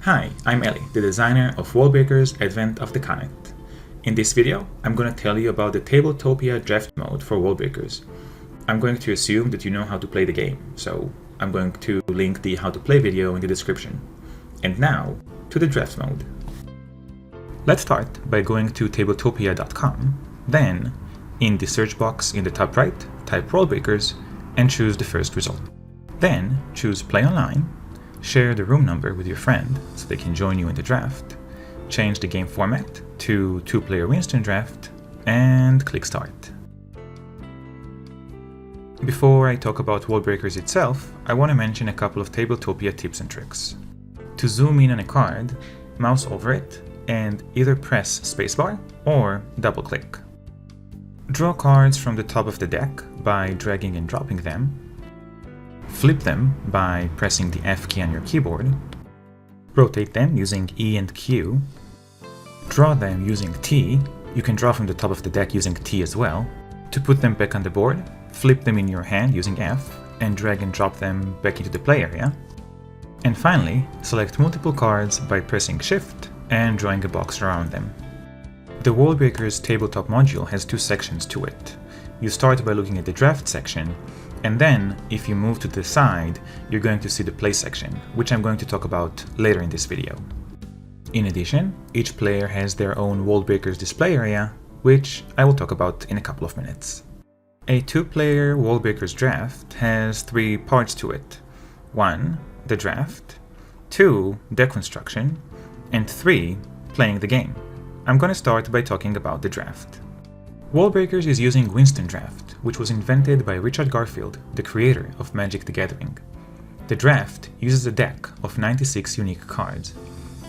Hi, I'm Eli, the designer of Wallbreakers Advent of the Comet. In this video, I'm going to tell you about the Tabletopia draft mode for Wallbreakers. I'm going to assume that you know how to play the game, so I'm going to link the how to play video in the description. And now, to the draft mode. Let's start by going to tabletopia.com, then, in the search box in the top right, type Wallbreakers and choose the first result. Then, choose Play Online, share the room number with your friend so they can join you in the draft, change the game format to 2-player Winston draft, and click Start. Before I talk about Wallbreakers itself, I want to mention a couple of Tabletopia tips and tricks. To zoom in on a card, mouse over it and either press spacebar or double-click. Draw cards from the top of the deck by dragging and dropping them. Flip them by pressing the F key on your keyboard. Rotate them using E and Q. Draw them using T. You can draw from the top of the deck using T as well. To put them back on the board, flip them in your hand using F and drag and drop them back into the play area. And finally, select multiple cards by pressing Shift and drawing a box around them. The Wallbreakers tabletop module has 2 sections to it. You start by looking at the draft section, and then, if you move to the side, you're going to see the play section, which I'm going to talk about later in this video. In addition, each player has their own Wallbreakers display area, which I will talk about in a couple of minutes. A 2-player Wallbreakers draft has 3 parts to it. 1. The draft, 2. Deck construction, and 3. Playing the game. I'm going to start by talking about the draft. Wallbreakers is using Winston Draft, which was invented by Richard Garfield, the creator of Magic the Gathering. The draft uses a deck of 96 unique cards.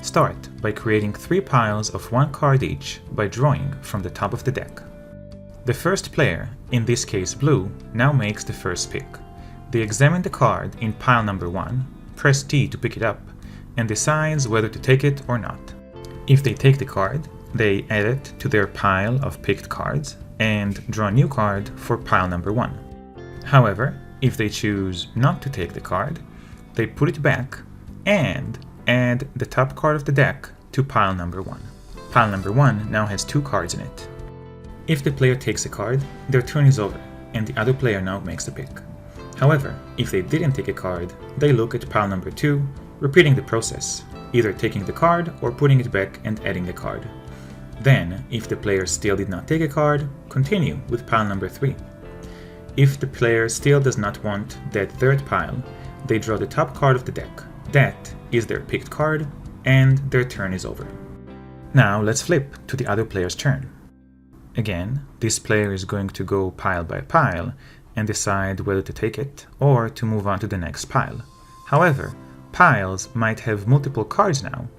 Start by creating 3 piles of 1 card each by drawing from the top of the deck. The first player, in this case blue, now makes the first pick. They examine the card in pile number 1, press T to pick it up, and decides whether to take it or not. If they take the card, they add it to their pile of picked cards and draw a new card for pile number 1. However, if they choose not to take the card, they put it back and add the top card of the deck to pile number 1. Pile number 1 now has 2 cards in it. If the player takes a card, their turn is over and the other player now makes the pick. However, if they didn't take a card, they look at pile number 2, repeating the process, either taking the card or putting it back and adding the card. Then, if the player still did not take a card, continue with pile number 3. If the player still does not want that third pile, they draw the top card of the deck. That is their picked card, and their turn is over. Now let's flip to the other player's turn. Again, this player is going to go pile by pile and decide whether to take it or to move on to the next pile. However, piles might have multiple cards now,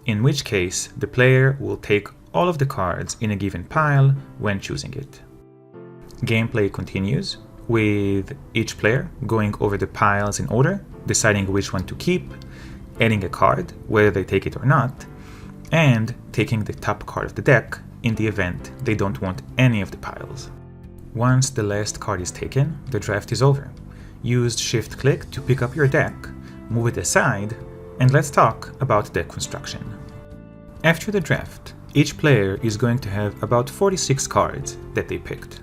in which case the player will take all of the cards in a given pile when choosing it. Gameplay continues, with each player going over the piles in order, deciding which one to keep, adding a card, whether they take it or not, and taking the top card of the deck in the event they don't want any of the piles. Once the last card is taken, the draft is over. Use Shift-click to pick up your deck, move it aside, and let's talk about deck construction. After the draft, each player is going to have about 46 cards that they picked.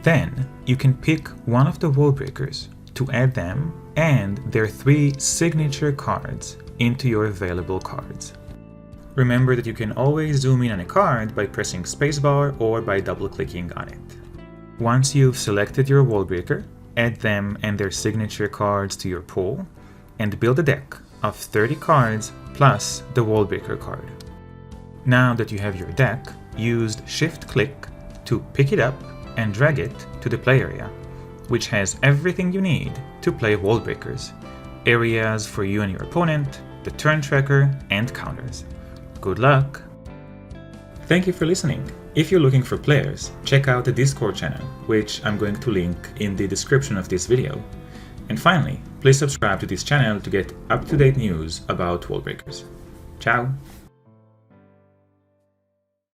Then, you can pick one of the Wallbreakers to add them and their 3 signature cards into your available cards. Remember that you can always zoom in on a card by pressing spacebar or by double-clicking on it. Once you've selected your Wallbreaker, add them and their signature cards to your pool, and build a deck of 30 cards plus the Wallbreaker card. Now that you have your deck, use Shift-click to pick it up and drag it to the play area, which has everything you need to play Wallbreakers, areas for you and your opponent, the turn tracker, and counters. Good luck! Thank you for listening. If you're looking for players, check out the Discord channel, which I'm going to link in the description of this video. And finally, please subscribe to this channel to get up-to-date news about Wallbreakers. Ciao!